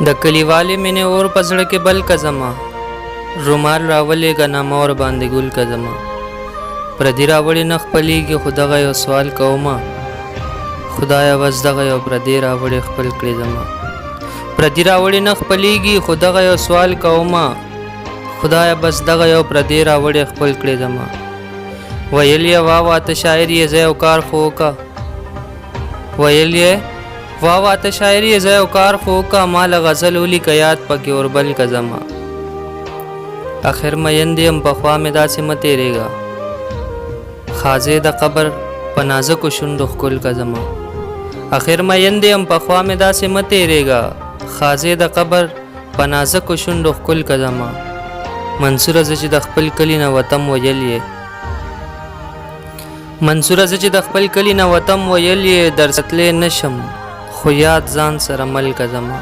د کلیوالې مینې اور په زړه کې بل که زما رومال راولېږه نامه ور باندې ګل که زما پردي راوړې نه خپلېږي خو دغه یو سوال کومه خدایه بس دغه یو پردی راوړې خپل کړې زما پردي راوړې نه خپلېږي خو دغه یو سوال کومه خدایه بس دغه یو پردی راوړې خپل کړې زما ویل یې واوا ته شاعر یې زه یو کار خو وکړه ویل یې واوا ته شاعر یې زه یو کار خو وکړه ما له غزل ولیکه یاد پکې اوربل که زما اخر میندې یم پخوا مې داسې مه تېرېږه خازې د قبر په نازکو شونډو ښکل که زما اخر میندې یم پخوا مې داسې مه تېرېږه خازې د قبر په نازکو شونډو ښکل که زما منصوره زه چې د خپل کلي نه وتم ویل یې منصوره زه چې د خپل کلي نه وتم ویل یې در ستلی نشم خو یاد ځان سره مل که زما